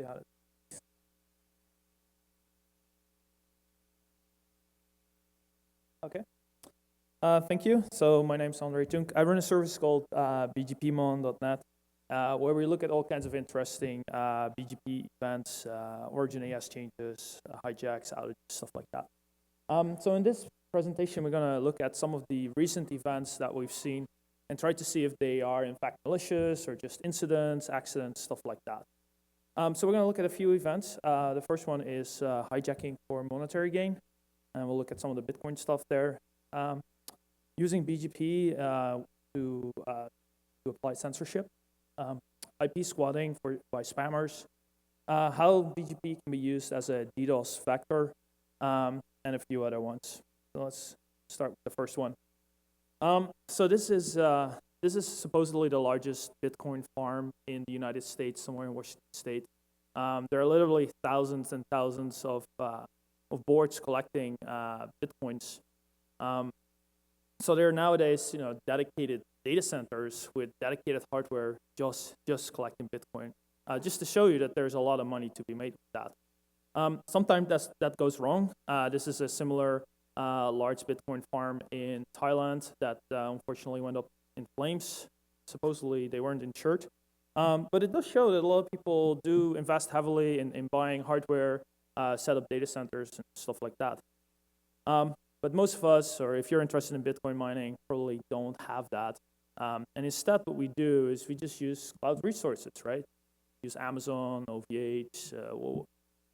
see how to. Okay. Thank you. So my name is Andree Toonk. I run a service called bgpmon.net, where we look at all kinds of interesting BGP events, origin AS changes, hijacks, outages, stuff like that. So in this presentation, we're going to look at some of the recent events that we've seen and try to see if they are in fact malicious or just incidents, accidents, stuff like that. So we're going to look at a few events. The first one is hijacking for monetary gain, and we'll look at some of the Bitcoin stuff there. Using BGP to apply censorship, IP squatting by spammers, how BGP can be used as a DDoS vector, and a few other ones. So let's start with the first one. So this is supposedly the largest Bitcoin farm in the United States, somewhere in Washington State. There are literally thousands and thousands of boards collecting Bitcoins. So there are nowadays, dedicated data centers with dedicated hardware just collecting Bitcoin, just to show you that there's a lot of money to be made with that. Sometimes that goes wrong. This is a similar large Bitcoin farm in Thailand that unfortunately went up in flames. Supposedly they weren't insured. But it does show that a lot of people do invest heavily in buying hardware, set up data centers and stuff like that. But most of us, or if you're interested in Bitcoin mining, probably don't have that. And instead what we do is we just use cloud resources, right? Use Amazon, OVH,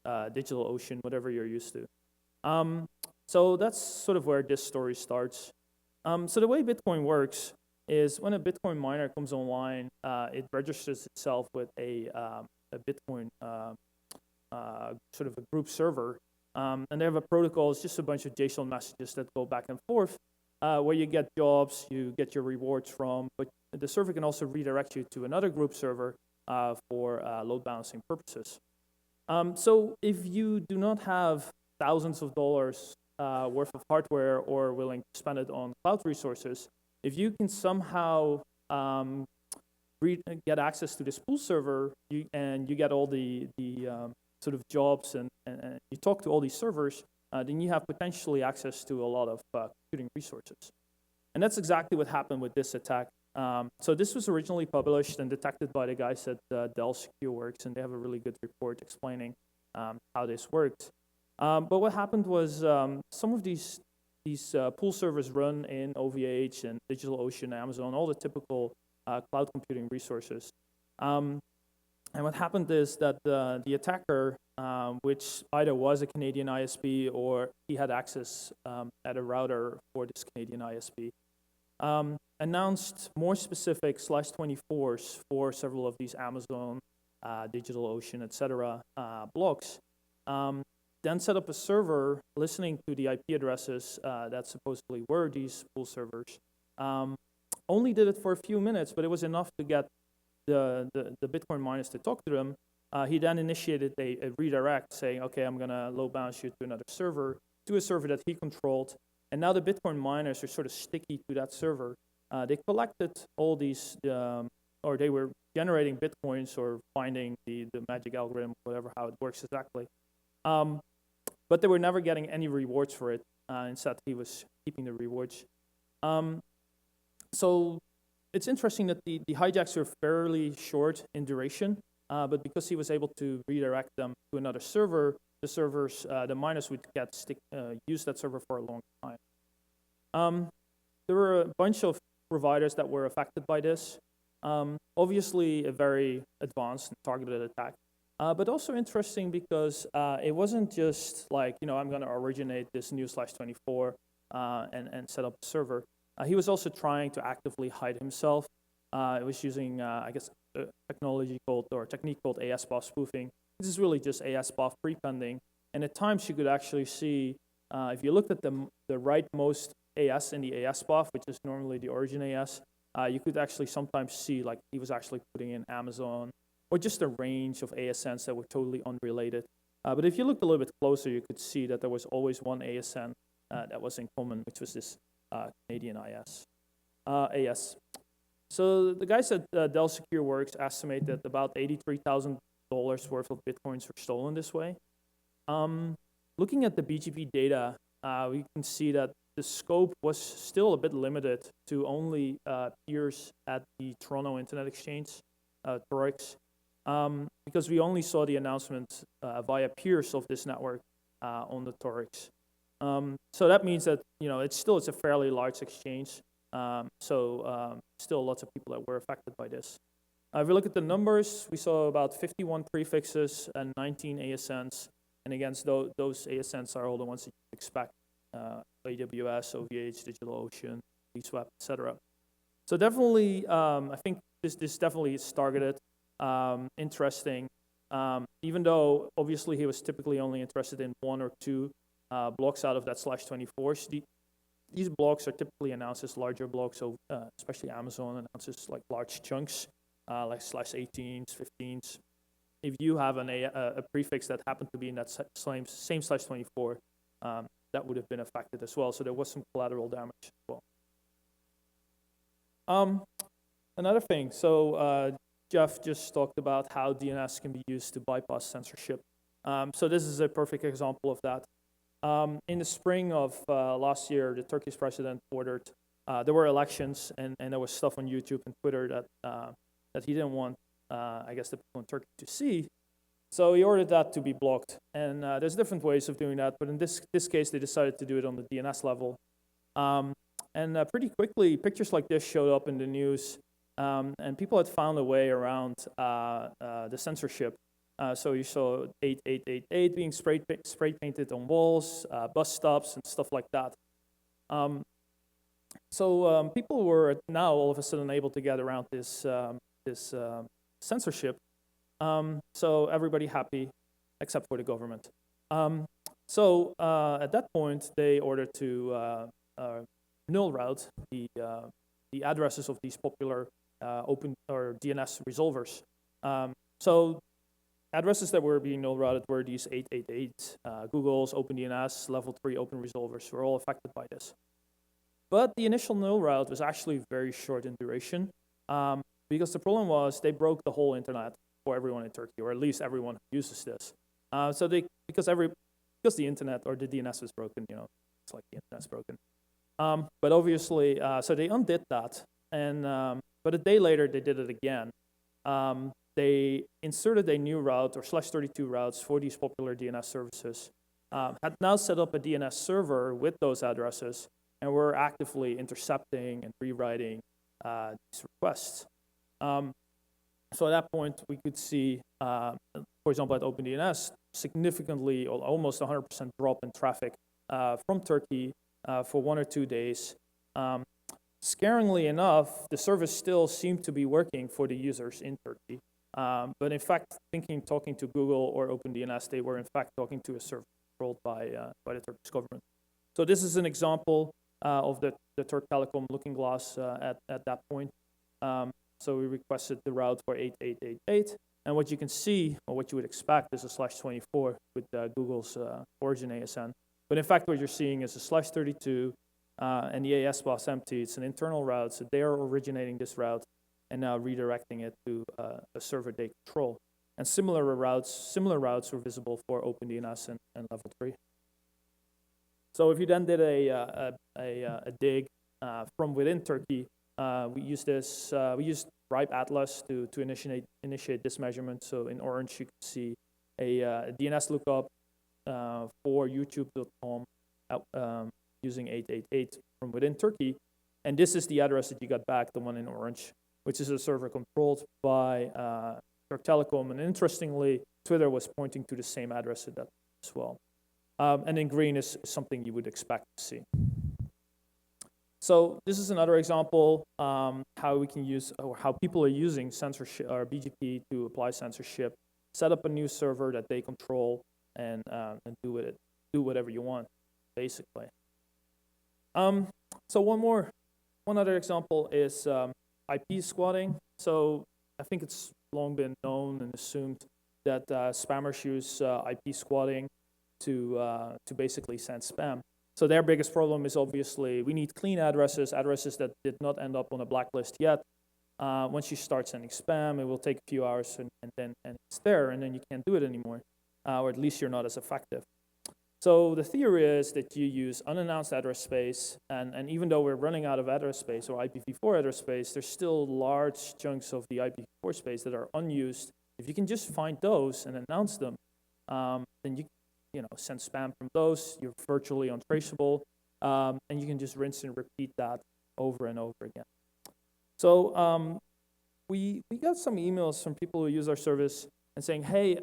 DigitalOcean, whatever you're used to. So that's sort of where this story starts. So the way Bitcoin works is when a Bitcoin miner comes online, it registers itself with a Bitcoin sort of a group server. And they have a protocol. It's just a bunch of JSON messages that go back and forth, where you get jobs, you get your rewards from, but the server can also redirect you to another group server for load balancing purposes. So if you do not have thousands of dollars worth of hardware or willing to spend it on cloud resources, if you can somehow get access to this pool server and you get all the sort of jobs and you talk to all these servers, then you have potentially access to a lot of computing resources. And that's exactly what happened with this attack. So this was originally published and detected by the guys at Dell SecureWorks, and they have a really good report explaining how this worked. But what happened was some of these pool servers run in OVH and DigitalOcean, Amazon, all the typical cloud computing resources. And what happened is that the attacker, which either was a Canadian ISP or he had access at a router for this Canadian ISP, announced more specific /24s for several of these Amazon, DigitalOcean, etc. blocks. Then set up a server listening to the IP addresses that supposedly were these pool servers. Only did it for a few minutes, but it was enough to get the Bitcoin miners to talk to them. He then initiated a redirect saying, okay, I'm going to load balance you to another server, to a server that he controlled. And now the Bitcoin miners are sort of sticky to that server. They collected all these, or they were generating Bitcoins or finding the magic algorithm, whatever, how it works exactly. But they were never getting any rewards for it. Instead, he was keeping the rewards. So it's interesting that the hijacks are fairly short in duration, but because he was able to redirect them to another server, the miners would use that server for a long time. There were a bunch of providers that were affected by this. Obviously, a very advanced and targeted attack, but also interesting because it wasn't just like, I'm going to originate this new /24 and set up a server. He was also trying to actively hide himself. It was using, I guess, a technique called ASBOF spoofing. This is really just ASBOF prepending. And at times you could actually see, if you looked at the rightmost AS in the ASBOF, which is normally the origin AS, you could actually sometimes see like he was actually putting in Amazon or just a range of ASNs that were totally unrelated. But if you looked a little bit closer, you could see that there was always one ASN that was in common, which was this Canadian AS. So the guys at Dell SecureWorks estimate that about $83,000 worth of Bitcoins were stolen this way. Looking at the BGP data, we can see that the scope was still a bit limited to only peers at the Toronto Internet Exchange, TORX, because we only saw the announcement via peers of this network on the TORX. So that means that it's a fairly large exchange. Still lots of people that were affected by this. If we look at the numbers, we saw about 51 prefixes and 19 ASNs. And again, those ASNs are all the ones that you expect: AWS, OVH, DigitalOcean, eSwap, etc. So definitely, I think this definitely is targeted. Interesting. Even though obviously he was typically only interested in 1 or 2 blocks out of that /24. These blocks are typically announced as larger blocks, so especially Amazon announces like large chunks, like /18s, 15s. If you have a prefix that happened to be in that same /24, that would have been affected as well. So there was some collateral damage as well. Another thing, so Jeff just talked about how DNS can be used to bypass censorship. So this is a perfect example of that. In the spring of last year, the Turkish president ordered, there were elections, and there was stuff on YouTube and Twitter that he didn't want, I guess, the people in Turkey to see. So he ordered that to be blocked. And there's different ways of doing that, but in this case, they decided to do it on the DNS level. Pretty quickly, pictures like this showed up in the news, and people had found a way around the censorship. So you saw 8888 being spray painted on walls, bus stops, and stuff like that. People were now all of a sudden able to get around this censorship. So everybody happy, except for the government. At that point, they ordered to null route the addresses of these popular open or DNS resolvers. Addresses that were being null routed were these 888, Google's OpenDNS, level 3 open resolvers were all affected by this. But the initial null route was actually very short in duration, because the problem was they broke the whole internet for everyone in Turkey, or at least everyone who uses this. Because the internet or the DNS was broken, it's like the internet's broken. But obviously, so they undid that, but a day later they did it again. They inserted a new route or /32 routes for these popular DNS services, had now set up a DNS server with those addresses, and were actively intercepting and rewriting these requests. So at that point, we could see, for example, at OpenDNS, significantly, or almost 100% drop in traffic from Turkey for 1 or 2 days. Scarily enough, the service still seemed to be working for the users in Turkey. But in fact, talking to Google or OpenDNS, they were in fact talking to a server controlled by the Turkish government. So this is an example of the Turk Telekom looking glass at that point. So we requested the route for 8888, and what you can see, or what you would expect, is a /24 with Google's origin ASN. But in fact, what you're seeing is a /32, and the AS bus empty. It's an internal route, so they are originating this route and now redirecting it to a server they control. And similar routes were visible for OpenDNS and level 3. So if you then did a dig from within Turkey, we used RIPE Atlas to initiate this measurement. So in orange, you can see a DNS lookup for youtube.com using 888 from within Turkey. And this is the address that you got back, the one in orange, which is a server controlled by Turk Telekom. And interestingly, Twitter was pointing to the same address as well. And in green is something you would expect to see. So this is another example how we can use, or how people are using censorship or BGP to apply censorship. Set up a new server that they control and do with it, do whatever you want, basically. So one other example is IP squatting. So I think it's long been known and assumed that spammers use IP squatting to basically send spam. So their biggest problem is obviously we need clean addresses that did not end up on a blacklist yet. Once you start sending spam, it will take a few hours and it's there, and then you can't do it anymore, or at least you're not as effective. So the theory is that you use unannounced address space, and even though we're running out of address space or IPv4 address space, there's still large chunks of the IPv4 space that are unused. If you can just find those and announce them, then you send spam from those. You're virtually untraceable, and you can just rinse and repeat that over and over again. So we got some emails from people who use our service and saying, hey,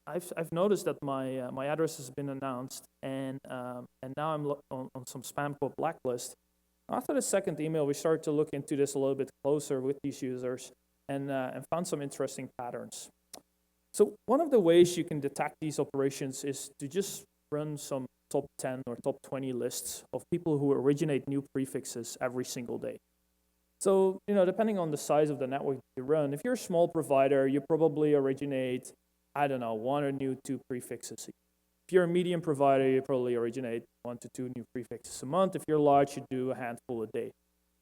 I've noticed that my address has been announced, and now I'm on some spam called blacklist. After the second email, we started to look into this a little bit closer with these users and found some interesting patterns. So one of the ways you can detect these operations is to just run some top 10 or top 20 lists of people who originate new prefixes every single day. So, depending on the size of the network you run, if you're a small provider, you probably originate, I don't know, 1 or 2 prefixes. If you're a medium provider, you probably originate 1 to 2 new prefixes a month. If you're large, you do a handful a day.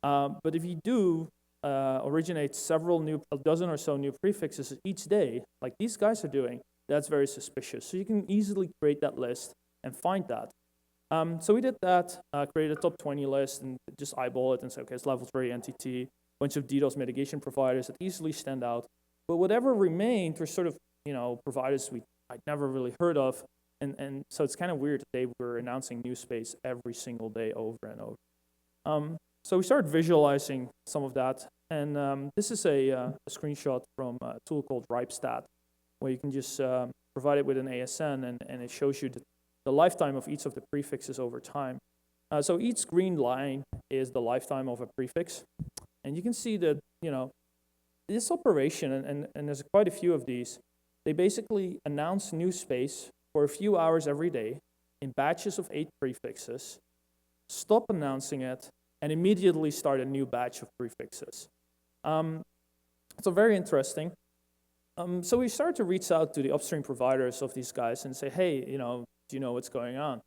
But if you do originate a dozen or so new prefixes each day, like these guys are doing, that's very suspicious. So you can easily create that list and find that. So we did that, created a top 20 list and just eyeball it and say, okay, it's level 3 NTT, bunch of DDoS mitigation providers that easily stand out. But whatever remained were sort of, providers I'd never really heard of. And so it's kind of weird that they were announcing new space every single day over and over. So we started visualizing some of that. And this is a screenshot from a tool called RipeStat, where you can just provide it with an ASN, and it shows you the lifetime of each of the prefixes over time. So each green line is the lifetime of a prefix. And you can see that, this operation, and there's quite a few of these, they basically announce new space for a few hours every day in batches of 8 prefixes, stop announcing it, and immediately start a new batch of prefixes. So very interesting. So we started to reach out to the upstream providers of these guys and say, hey, do you know what's going on?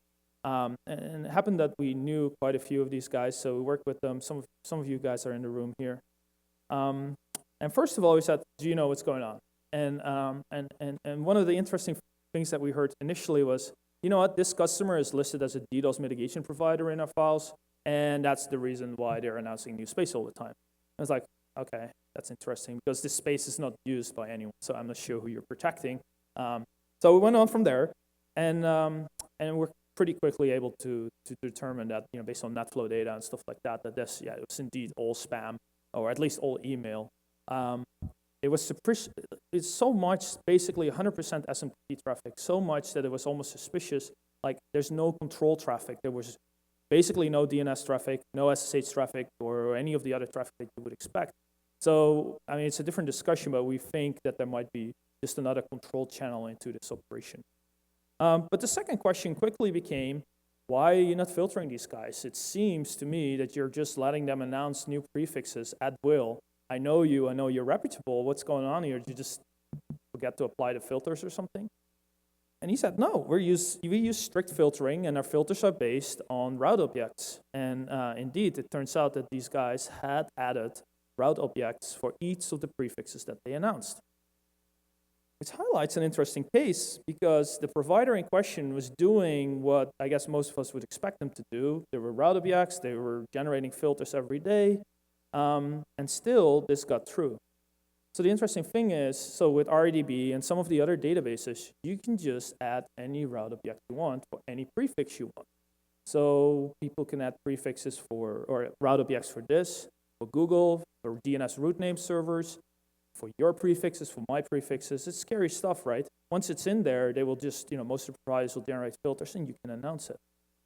And it happened that we knew quite a few of these guys, so we worked with them. Some of you guys are in the room here. And first of all, we said, do you know what's going on? And one of the interesting things that we heard initially was, you know what, this customer is listed as a DDoS mitigation provider in our files, and that's the reason why they're announcing new space all the time. I was like, okay, that's interesting, because this space is not used by anyone, so I'm not sure who you're protecting. So we went on from there, and we're pretty quickly able to determine that, based on NetFlow data and stuff like that, this, it was indeed all spam, or at least all email. It's so much, basically 100% SMTP traffic, so much that it was almost suspicious. Like, there's no control traffic. There was basically no DNS traffic, no SSH traffic, or any of the other traffic that you would expect. So, it's a different discussion, but we think that there might be just another control channel into this operation. But the second question quickly became, why are you not filtering these guys? It seems to me that you're just letting them announce new prefixes at will. I know you're reputable. What's going on here? Did you just forget to apply the filters or something? And he said, no, we use strict filtering, and our filters are based on route objects. And indeed, it turns out that these guys had added route objects for each of the prefixes that they announced. Which highlights an interesting case, because the provider in question was doing what I guess most of us would expect them to do. There were route objects, they were generating filters every day, and still this got through. So the interesting thing is, so with RDB and some of the other databases, you can just add any route object you want for any prefix you want. So people can add prefixes or route objects for this, for Google, for DNS root name servers, for your prefixes, for my prefixes. It's scary stuff, right? Once it's in there, they will just, most of the providers will generate filters and you can announce it.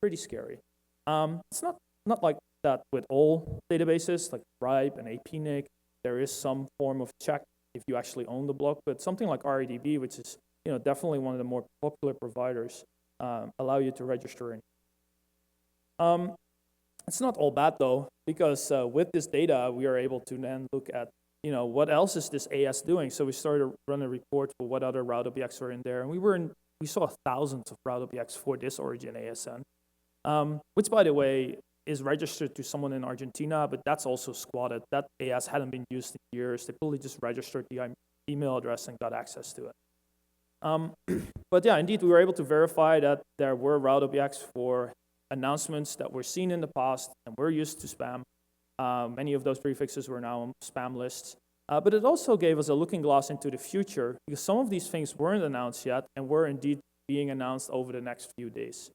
Pretty scary. It's not like that with all databases, like RIPE and APNIC. There is some form of check if you actually own the block, but something like RDB, which is definitely one of the more popular providers, allow you to register in. It's not all bad though, because with this data, we are able to then look at what else is this AS doing? So we started to run a report for what other route objects are in there, and we saw thousands of route objects for this origin ASN, which, by the way, is registered to someone in Argentina, but that's also squatted. That AS hadn't been used in years. They probably just registered the email address and got access to it. But yeah, indeed, we were able to verify that there were route objects for announcements that were seen in the past and were used to spam. Many of those prefixes were now on spam lists. But it also gave us a looking glass into the future, because some of these things weren't announced yet and were indeed being announced over the next few days.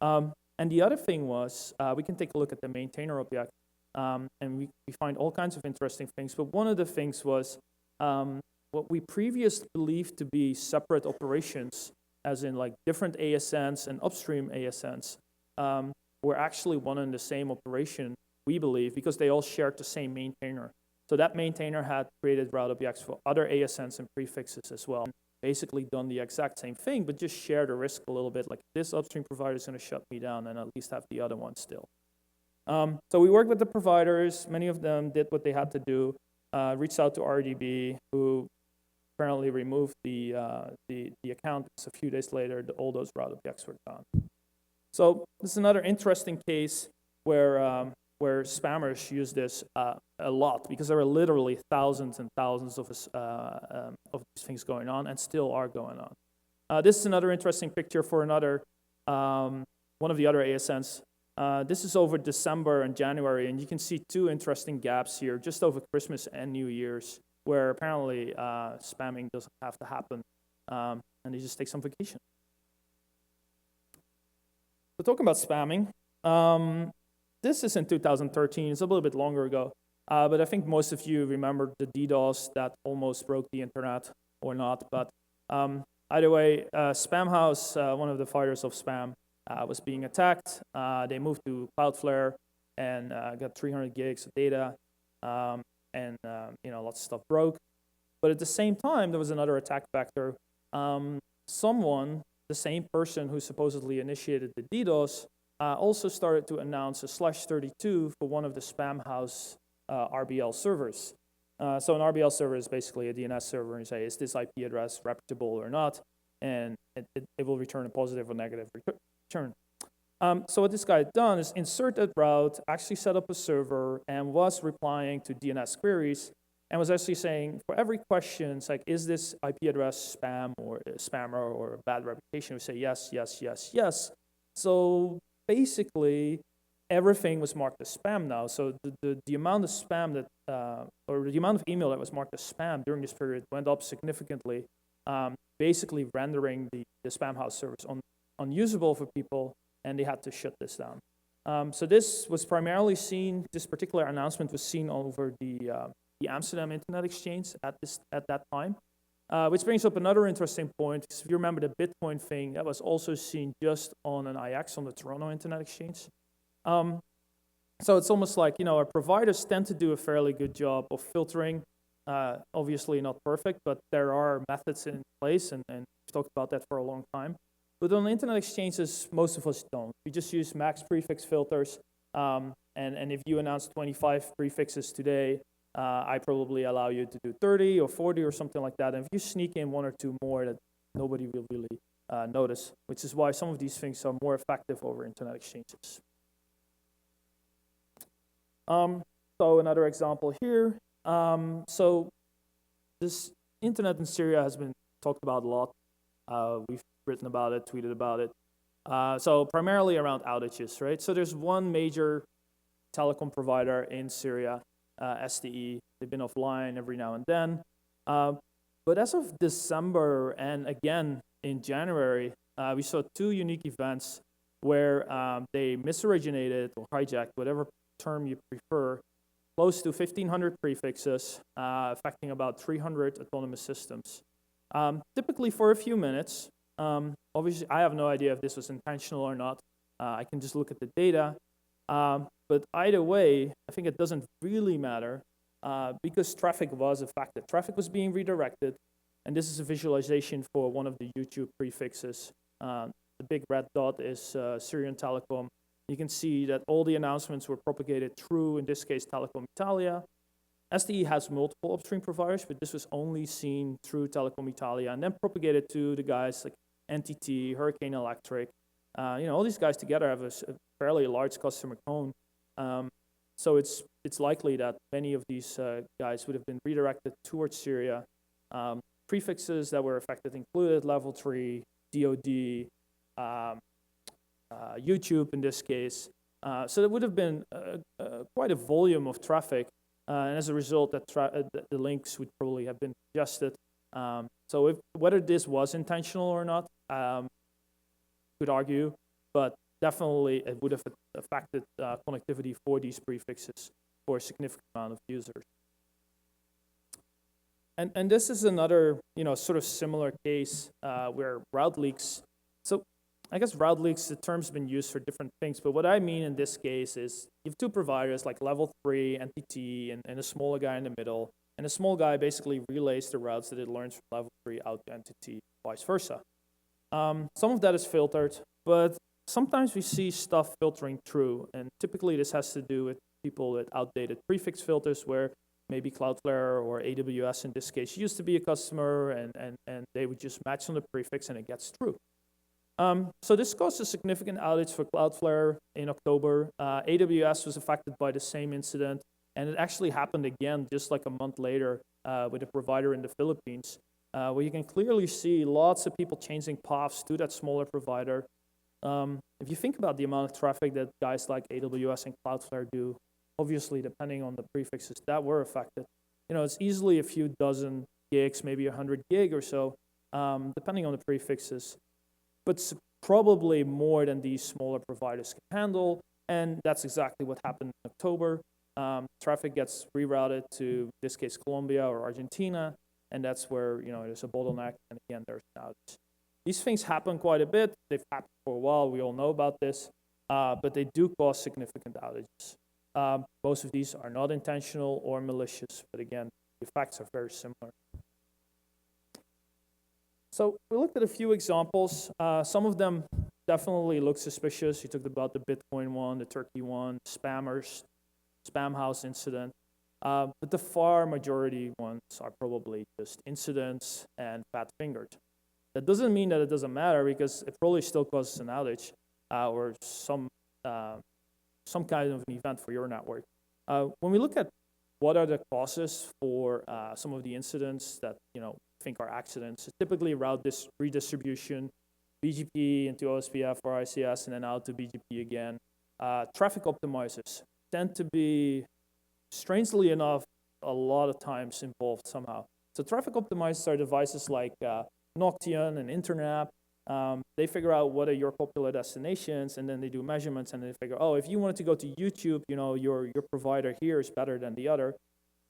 And the other thing was, we can take a look at the maintainer object, and we find all kinds of interesting things. But one of the things was what we previously believed to be separate operations, as in like different ASNs and upstream ASNs, were actually one and the same operation, we believe, because they all shared the same maintainer. So that maintainer had created route objects for other ASNs and prefixes as well. Basically done the exact same thing, but just share the risk a little bit, like this upstream provider is going to shut me down and at least have the other one still. So we worked with the providers. Many of them did what they had to do, reached out to RDB, who apparently removed the account. Because a few days later, all those route objects were gone. So this is another interesting case where spammers use this a lot, because there are literally thousands and thousands of these things going on and still are going on. This is another interesting picture for another one of the other ASNs. This is over December and January, and you can see two interesting gaps here, just over Christmas and New Year's, where apparently spamming doesn't have to happen, and they just take some vacation. So talking about spamming, this is in 2013. It's a little bit longer ago, but I think most of you remember the DDoS that almost broke the internet, or not. But either way, Spamhaus, one of the fighters of spam, was being attacked. They moved to Cloudflare and got 300 gigs of data, and lots of stuff broke. But at the same time, there was another attack vector. Someone, the same person who supposedly initiated the DDoS, also started to announce a /32 for one of the Spamhaus RBL servers. So an RBL server is basically a DNS server, and you say, is this IP address reputable or not? And it will return a positive or negative return. So what this guy had done is insert that route, actually set up a server, and was replying to DNS queries, and was actually saying, for every question, it's like, is this IP address spam or a spammer or a bad reputation? We say yes, yes, yes, yes. So basically, everything was marked as spam now. So the amount of spam that, or the amount of email that was marked as spam during this period went up significantly, basically rendering the Spamhaus service unusable for people, and they had to shut this down. So this was primarily seen, this particular announcement was seen over the Amsterdam Internet Exchange at that time. Which brings up another interesting point. If you remember the Bitcoin thing, that was also seen just on an IX on the Toronto Internet Exchange. So it's almost like, our providers tend to do a fairly good job of filtering. Obviously not perfect, but there are methods in place, and we've talked about that for a long time. But on internet exchanges, most of us don't. We just use max prefix filters, and if you announce 25 prefixes today, I probably allow you to do 30 or 40 or something like that. And if you sneak in one or two more, that nobody will really notice, which is why some of these things are more effective over internet exchanges. So another example here. So this internet in Syria has been talked about a lot. We've written about it, tweeted about it. So primarily around outages, right? So there's one major telecom provider in Syria, SDE. They've been offline every now and then. But as of December and again in January, we saw two unique events where they misoriginated or hijacked, whatever term you prefer, close to 1,500 prefixes, affecting about 300 autonomous systems. Typically for a few minutes. Obviously, I have no idea if this was intentional or not. I can just look at the data. But either way, I think it doesn't really matter because traffic was affected. Traffic was being redirected, and this is a visualization for one of the YouTube prefixes. The big red dot is Syrian Telecom. You can see that all the announcements were propagated through, in this case, Telecom Italia. SDE has multiple upstream providers, but this was only seen through Telecom Italia and then propagated to the guys like NTT, Hurricane Electric. All these guys together have a fairly large customer cone. So it's likely that many of these guys would have been redirected towards Syria. Prefixes that were affected included level 3, DoD, YouTube in this case. So there would have been quite a volume of traffic, and as a result, the links would probably have been congested. So whether this was intentional or not, could argue, but definitely it would have affected connectivity for these prefixes for a significant amount of users. And this is another, sort of similar case where route leaks. So I guess route leaks, the term's been used for different things, but what I mean in this case is you have two providers like level 3, NTT, and a smaller guy in the middle, and the small guy basically relays the routes that it learns from level 3 out to NTT, vice versa. Some of that is filtered, but sometimes we see stuff filtering through, and typically this has to do with people with outdated prefix filters where maybe Cloudflare or AWS in this case used to be a customer, and they would just match on the prefix and it gets through. So this caused a significant outage for Cloudflare in October. AWS was affected by the same incident, and it actually happened again just like a month later with a provider in the Philippines, where you can clearly see lots of people changing paths to that smaller provider. If you think about the amount of traffic that guys like AWS and Cloudflare do, obviously depending on the prefixes that were affected, it's easily a few dozen gigs, maybe 100 gig or so, depending on the prefixes. But it's probably more than these smaller providers can handle, and that's exactly what happened in October. Traffic gets rerouted to, in this case, Colombia or Argentina, and that's where there's a bottleneck, and again, there's an outage. These things happen quite a bit. They've happened for a while. We all know about this, but they do cause significant outages. Most of these are not intentional or malicious, but again, the effects are very similar. So we looked at a few examples. Some of them definitely look suspicious. You talked about the Bitcoin one, the Turkey one, Spamhaus incident. But the far majority ones are probably just incidents and fat-fingered. That doesn't mean that it doesn't matter, because it probably still causes an outage or some kind of an event for your network. When we look at what are the causes for some of the incidents that think are accidents, it's typically route redistribution, BGP into OSPF or ICS, and then out to BGP again. Traffic optimizers tend to be, strangely enough, a lot of times involved somehow. So traffic optimizers are devices like Noctian and Internet. They figure out what are your popular destinations, and then they do measurements, and they figure, oh, if you wanted to go to YouTube, your provider here is better than the other.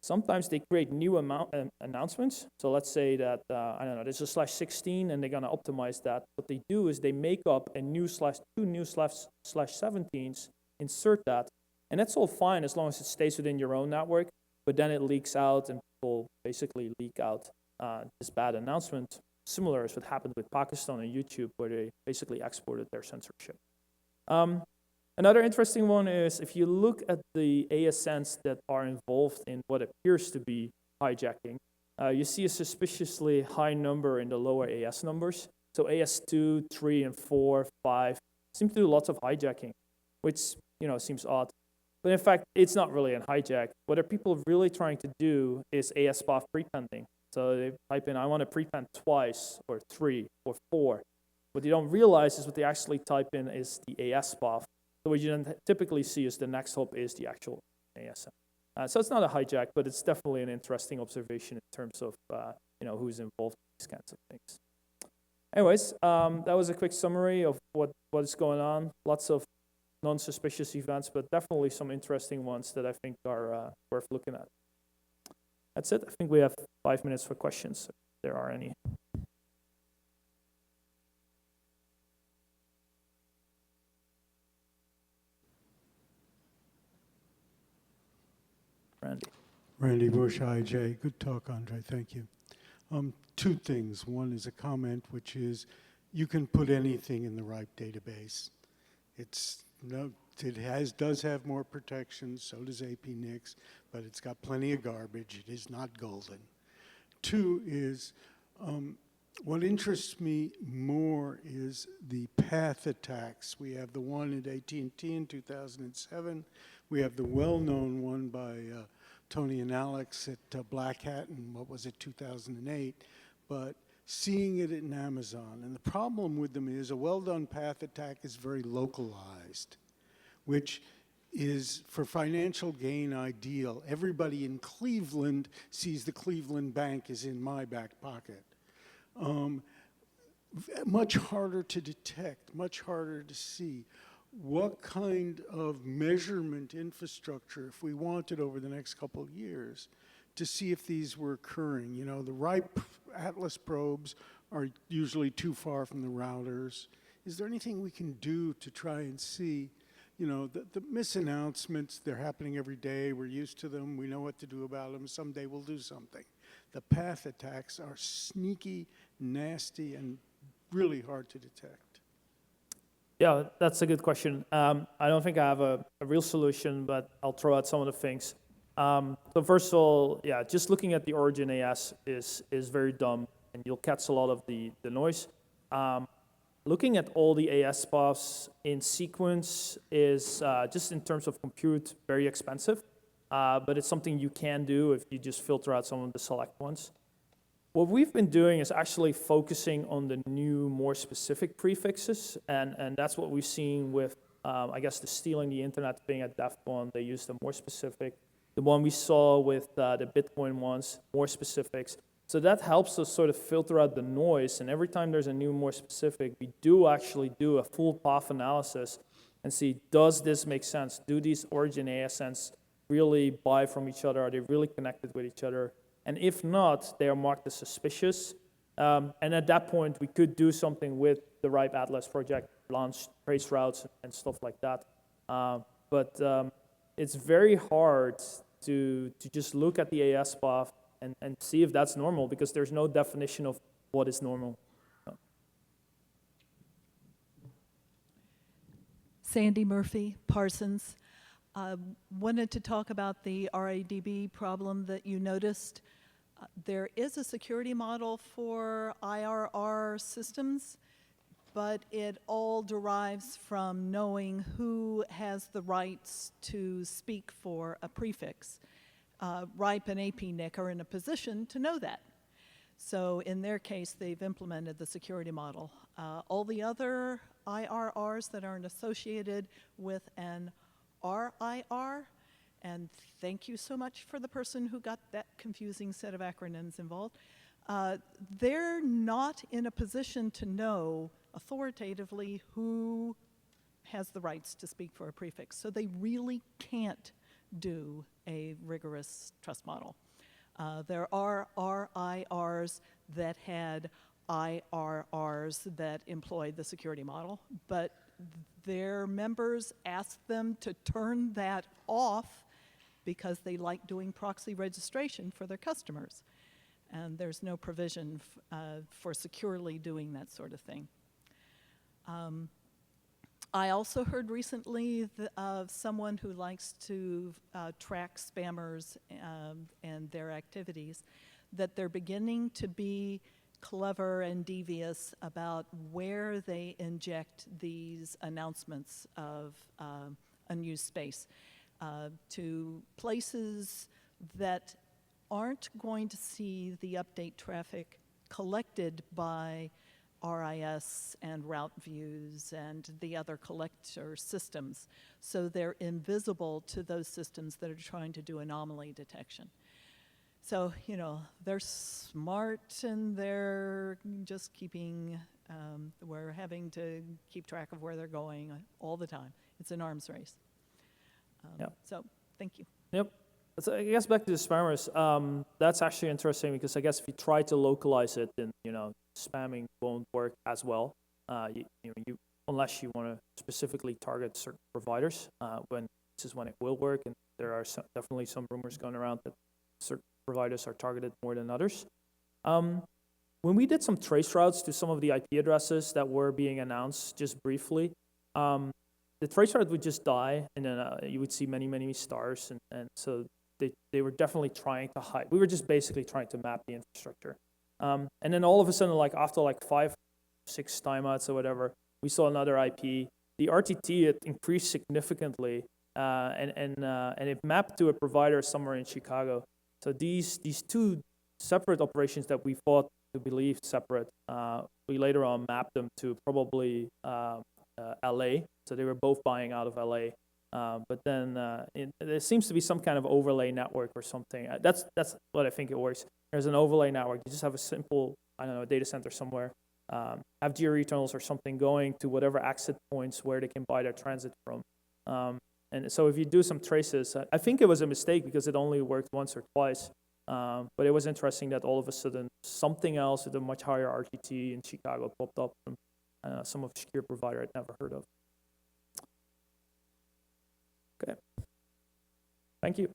Sometimes they create new announcements. So let's say that, I don't know, there's a /16, and they're going to optimize that. What they do is they make up a new /2 new /17s, insert that, and that's all fine as long as it stays within your own network, but then it leaks out, and people basically leak out this bad announcement, similar as what happened with Pakistan and YouTube, where they basically exported their censorship. Another interesting one is if you look at the ASNs that are involved in what appears to be hijacking, you see a suspiciously high number in the lower AS numbers. So AS2, 3, and 4, 5 seem to do lots of hijacking, which seems odd. But in fact, it's not really a hijack. What are people really trying to do is AS-PAF prepending. So they type in, I want to prepend twice, or 3, or 4. What you don't realize is what they actually type in is the AS-PAF. So what you then typically see is the next hop is the actual ASN. So it's not a hijack, but it's definitely an interesting observation in terms of who's involved in these kinds of things. Anyways, that was a quick summary of what is going on. Lots of non-suspicious events, but definitely some interesting ones that I think are worth looking at. That's it. I think we have 5 minutes for questions, if there are any. Randy Bush, IJ. Good talk, Andre. Thank you. Two things. One is a comment, which is you can put anything in the right database. It does have more protection, so does APNIX, but it's got plenty of garbage. It is not golden. Two is What interests me more is the path attacks. We have the one at AT&T in 2007. We have the well-known one by Tony and Alex at Black Hat in, 2008. But seeing it in Amazon. And the problem with them is a well-done path attack is very localized, which is for financial gain ideal. Everybody in Cleveland sees the Cleveland Bank is in my back pocket. Much harder to detect, much harder to see. What kind of measurement infrastructure, if we wanted over the next couple of years, to see if these were occurring? You know, the right Atlas probes are usually too far from the routers. Is there anything we can do to try and see, you know, the misannouncements, they're happening every day, we're used to them, we know what to do about them, someday we'll do something. The path attacks are sneaky, nasty, and really hard to detect. Yeah, that's a good question. I don't think I have a real solution, but I'll throw out some of the things. So first of all, yeah, just looking at the origin AS is very dumb, and you'll catch a lot of the noise. Looking at all the AS paths in sequence is, just in terms of compute, very expensive, but it's something you can do if you just filter out some of the select ones. What we've been doing is actually focusing on the new, more specific prefixes, and that's what we've seen with, I guess, the stealing the internet thing at DEF CON. They used a more specific. The one we saw with the Bitcoin ones, more specifics. So that helps us sort of filter out the noise, and every time there's a new, more specific, we do actually do a full path analysis and see, does this make sense? Do these origin ASNs really buy from each other? Are they really connected with each other? And if not, they are marked as suspicious. And at that point, we could do something with the RIPE Atlas project, launch trace routes and stuff like that. But it's very hard to just look at the AS path and see if that's normal, because there's no definition of what is normal. Sandy Murphy, Parsons. Wanted to talk about the RADB problem that you noticed. There is a security model for IRR systems, but it all derives from knowing who has the rights to speak for a prefix. RIPE and APNIC are in a position to know that. So in their case, they've implemented the security model. All the other IRRs that aren't associated with an RIR, and thank you so much for the person who got that confusing set of acronyms involved, they're not in a position to know authoritatively who has the rights to speak for a prefix. So they really can't do a rigorous trust model. There are RIRs that had IRRs that employed the security model, but their members asked them to turn that off because they like doing proxy registration for their customers. And there's no provision for securely doing that sort of thing. I also heard recently of someone who likes to track spammers and their activities, that they're beginning to be clever and devious about where they inject these announcements of unused space to places that aren't going to see the update traffic collected by RIS and route views and the other collector systems. So they're invisible to those systems that are trying to do anomaly detection. So, you know, they're smart and they're just keeping, we're having to keep track of where they're going all the time. It's an arms race. So, thank you. Yep. So I guess back to the spammers, that's actually interesting, because I guess if you try to localize it, then, you know, spamming won't work as well. Unless you want to specifically target certain providers, this is when it will work, and there are definitely some rumors going around that certain providers are targeted more than others. When we did some trace routes to some of the IP addresses that were being announced just briefly, the trace route would just die, and then you would see many, many stars, and so they were definitely trying to hide. We were just basically trying to map the infrastructure. And then all of a sudden, like after like 5, 6 timeouts or whatever, we saw another IP. The RTT it increased significantly, and it mapped to a provider somewhere in Chicago. So these two separate operations that we thought to believe separate, we later on mapped them to probably LA. So they were both buying out of LA. But then there seems to be some kind of overlay network or something. That's what I think it works. There's an overlay network. You just have a simple, I don't know, data center somewhere. Have GRE tunnels or something going to whatever exit points where they can buy their transit from. And so if you do some traces, I think it was a mistake because it only worked once or twice. But it was interesting that all of a sudden something else with a much higher RTT in Chicago popped up from some obscure provider I'd never heard of. Okay. Thank you.